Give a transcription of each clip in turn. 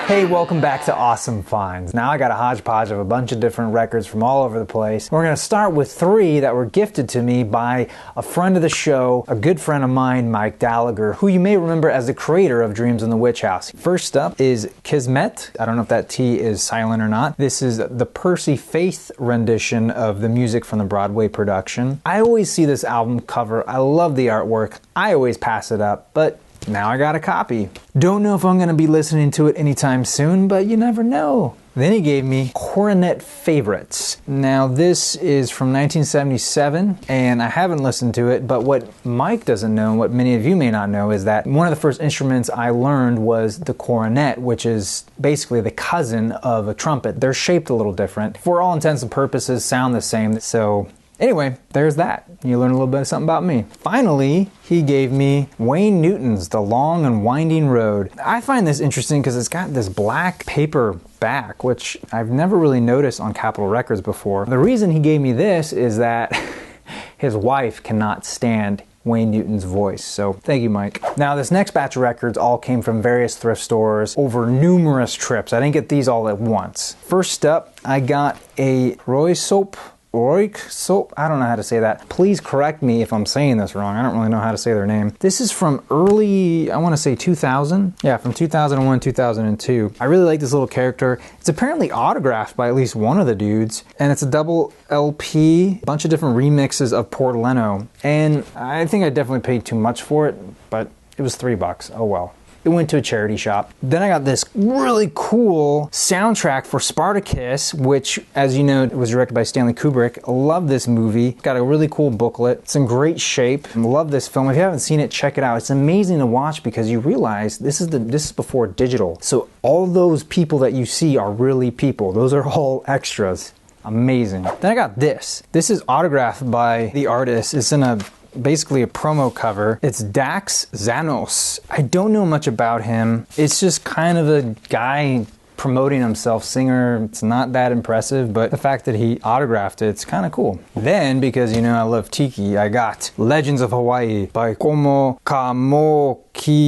Hey, welcome back to Awesome Finds. Now I got a hodgepodge of a bunch of different records from all over the place. We're going to start with 3 that were gifted to me by a friend of the show, a good friend of mine, Mike Gallagher, who you may remember as the creator of Dreams in the Witch House. First up is Kismet. I don't know if that T is silent or not. This is the Percy Faith rendition of the music from the Broadway production. I always see this album cover. I love the artwork. I always pass it up, but now I got a copy. Don't know if I'm going to be listening to it anytime soon, but you never know. Then he gave me Coronet Favorites. Now this is from 1977, and I haven't listened to it, but what Mike doesn't know, what many of you may not know, is that one of the first instruments I learned was the cornet, which is basically the cousin of a trumpet. They're shaped a little different. For all intents and purposes, sound the same. So anyway, there's that. You learn a little bit of something about me. Finally, he gave me Wayne Newton's The Long and Winding Road. I find this interesting because it's got this black paper back, which I've never really noticed on Capitol Records before. The reason he gave me this is that his wife cannot stand Wayne Newton's voice. So thank you, Mike. Now this next batch of records all came from various thrift stores over numerous trips. I didn't get these all at once. First up, I got a Röyksopp. I don't know how to say that. Please correct me if I'm saying this wrong. I don't really know how to say their name. This is from early, I want to say 2000. Yeah, from 2001, 2002. I really like this little character. It's apparently autographed by at least one of the dudes, and it's a double LP, a bunch of different remixes of Portolano. And I think I definitely paid too much for it, but it was $3. Oh well. It went to a charity shop. Then I got this really cool soundtrack for Spartacus, which, as you know, was directed by Stanley Kubrick. I love this movie. Got a really cool booklet. It's in great shape. I love this film. If you haven't seen it, check it out. It's amazing to watch because you realize this is before digital. So all those people that you see are really people. Those are all extras. Amazing. Then I got this. This is autographed by the artist. It's in basically a promo cover. It's Dax Zanos. I don't know much about him. It's just kind of a guy promoting himself, singer. It's not that impressive, but the fact that he autographed it's kind of cool. Then, because you know I love Tiki, I got Legends of Hawaii by Komo Kamokila.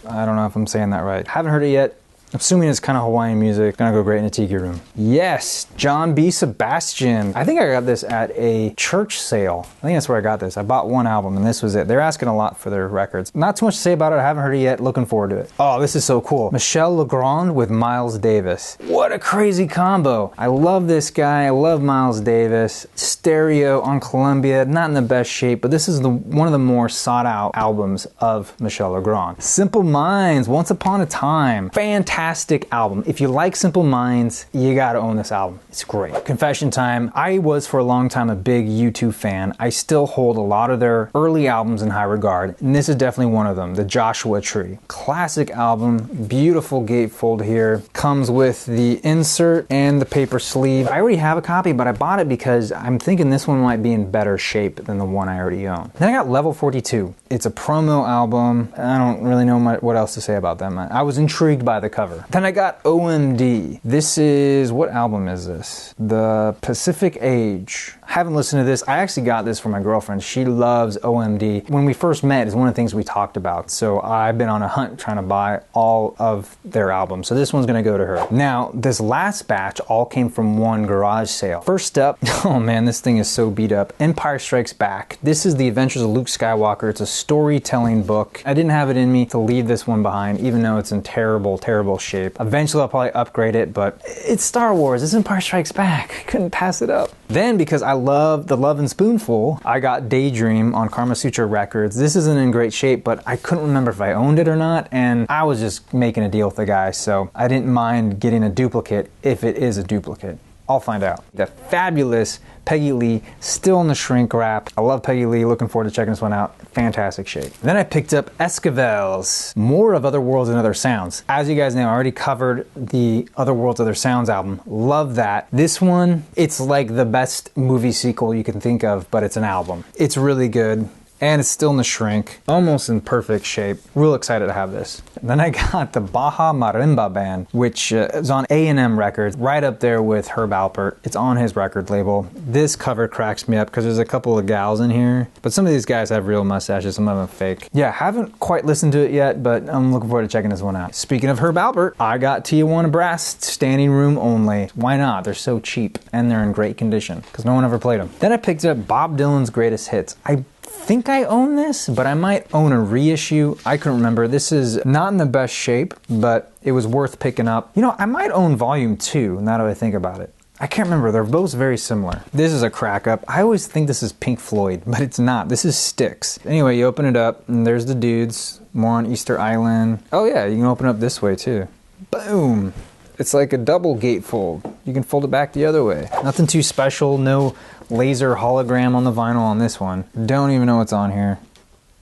I don't know if I'm saying that right. Haven't heard it yet. Assuming it's kind of Hawaiian music, gonna go great in a tiki room. Yes, John B. Sebastian. I think I got this at a church sale. I think that's where I got this. I bought one album and this was it. They're asking a lot for their records. Not too much to say about it. I haven't heard it yet. Looking forward to it. Oh, this is so cool. Michel Legrand with Miles Davis. What a crazy combo. I love this guy. I love Miles Davis. Stereo on Columbia. Not in the best shape, but this is one of the more sought out albums of Michel Legrand. Simple Minds, Once Upon a Time. Fantastic album. If you like Simple Minds, you gotta own this album. It's great. Confession time. I was for a long time a big U2 fan. I still hold a lot of their early albums in high regard, and this is definitely one of them, The Joshua Tree. Classic album, beautiful gatefold here. Comes with the insert and the paper sleeve. I already have a copy, but I bought it because I'm thinking this one might be in better shape than the one I already own. Then I got Level 42. It's a promo album. I don't really know what else to say about them. I was intrigued by the cover. Then I got OMD. This is, what album is this? The Pacific Age. I haven't listened to this. I actually got this from my girlfriend. She loves OMD. When we first met, it's one of the things we talked about. So I've been on a hunt trying to buy all of their albums. So this one's gonna go to her. Now, this last batch all came from one garage sale. First up, oh man, this thing is so beat up. Empire Strikes Back. This is The Adventures of Luke Skywalker. It's a storytelling book. I didn't have it in me to leave this one behind, even though it's in terrible, terrible shape. Eventually I'll probably upgrade it, but it's Star Wars. It's Empire Strikes Back. Couldn't pass it up. Then, because I love the Love and Spoonful, I got Daydream on Karma Sutra Records. This isn't in great shape, but I couldn't remember if I owned it or not, and I was just making a deal with the guy, so I didn't mind getting a duplicate if it is a duplicate. I'll find out. The fabulous Peggy Lee, still in the shrink wrap. I love Peggy Lee, looking forward to checking this one out. Fantastic shape. Then I picked up Esquivel's, more of Other Worlds and Other Sounds. As you guys know, I already covered the Other Worlds, Other Sounds album. Love that. This one, it's like the best movie sequel you can think of, but it's an album. It's really good. and it's still in the shrink, almost in perfect shape. Real excited to have this. And then I got the Baja Marimba Band, which is on A&M Records, right up there with Herb Alpert. It's on his record label. This cover cracks me up because there's a couple of gals in here, but some of these guys have real mustaches, some of them fake. Yeah, haven't quite listened to it yet, but I'm looking forward to checking this one out. Speaking of Herb Alpert, I got Tijuana Brass standing room only. Why not? They're so cheap and they're in great condition because no one ever played them. Then I picked up Bob Dylan's Greatest Hits. I think I own this, but I might own a reissue. I couldn't remember. This is not in the best shape, but it was worth picking up. You know, I might own volume 2 now that I think about it. I can't remember. They're both very similar. This is a crack up. I always think this is Pink Floyd, but it's not. This is Styx. Anyway, you open it up and there's the dudes. More on Easter Island. Oh yeah, you can open it up this way too. Boom. It's like a double gatefold. You can fold it back the other way. Nothing too special. No laser hologram on the vinyl on this one. Don't even know what's on here.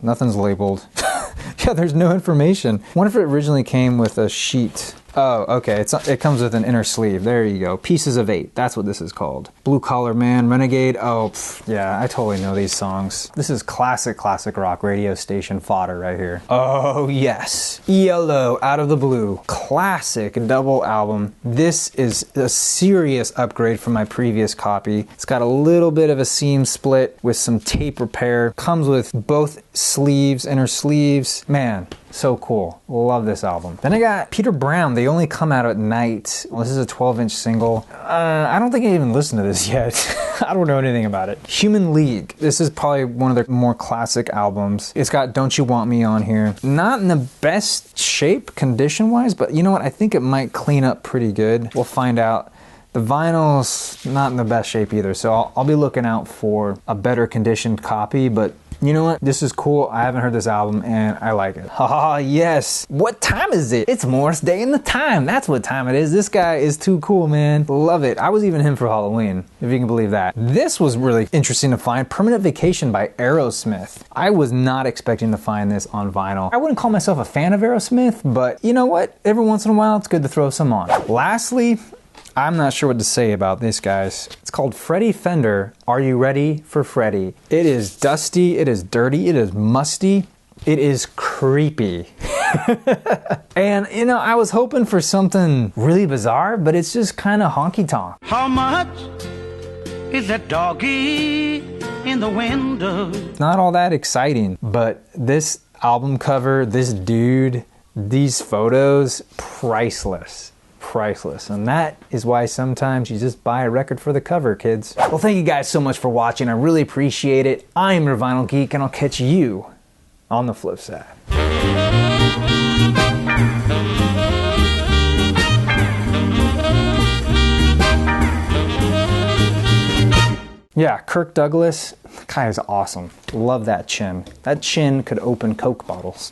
Nothing's labeled. Yeah, there's no information. Wonder if it originally came with a sheet. Oh, okay. It comes with an inner sleeve. There you go. Pieces of 8. That's what this is called. Blue Collar Man, Renegade. Oh, yeah, I totally know these songs. This is classic rock radio station fodder right here. Oh, yes. ELO, Out of the Blue. Classic double album. This is a serious upgrade from my previous copy. It's got a little bit of a seam split with some tape repair. Comes with both sleeves, inner sleeves. Man, so cool. Love this album. Then I got Peter Brown, They Only Come Out at Night. Well, this is a 12-inch single. I don't think I even listened to this yet. I don't know anything about it. Human League. This is probably one of their more classic albums. It's got Don't You Want Me on here. Not in the best shape condition-wise, but you know what? I think it might clean up pretty good. We'll find out. The vinyl's not in the best shape either, so I'll be looking out for a better conditioned copy, but you know what? This is cool. I haven't heard this album and I like it. Ah, yes. What time is it? It's Morris Day in the Time. That's what time it is. This guy is too cool, man. Love it. I was even him for Halloween, if you can believe that. This was really interesting to find. Permanent Vacation by Aerosmith. I was not expecting to find this on vinyl. I wouldn't call myself a fan of Aerosmith, but you know what? Every once in a while, it's good to throw some on. Lastly, I'm not sure what to say about this, guys. It's called Freddie Fender, Are You Ready for Freddie? It is dusty, it is dirty, it is musty, it is creepy. And, you know, I was hoping for something really bizarre, but it's just kind of honky-tonk. How much is that doggy in the window? Not all that exciting, but this album cover, this dude, these photos, priceless. Priceless. And that is why sometimes you just buy a record for the cover, kids. Well, thank you guys so much for watching. I really appreciate it. I'm your Vinyl Geek, and I'll catch you on the flip side. Yeah, Kirk Douglas, the guy is awesome. Love that chin. That chin could open Coke bottles.